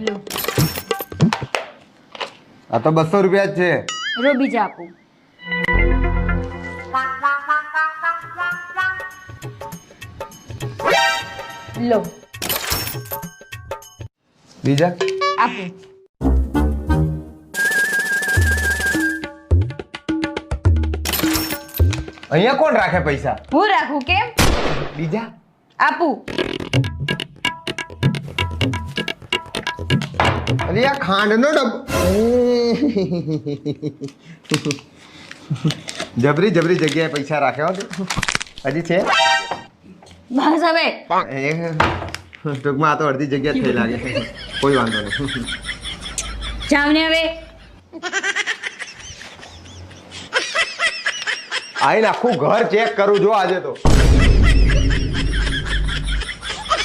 લો આ તો 200 રૂપિયા જ છે. રો બીજા આપું. લો બીજા આપું. અહીંયા કોણ રાખે પૈસા? હું રાખું કેમ? બીજા આપું. અરે આ ખાંડનો ડબ્બો. જબરી જબરી જગ્યાએ પૈસા રાખ્યા હો તું. હજી છે બસ હવે ટૂંકમાં આ તો અડધી જગ્યા થઈ લાગે. કોઈ વાંધો નહીં. જાવ ને હવે. આઈને આખું ઘર ચેક કરું જો આજે તો.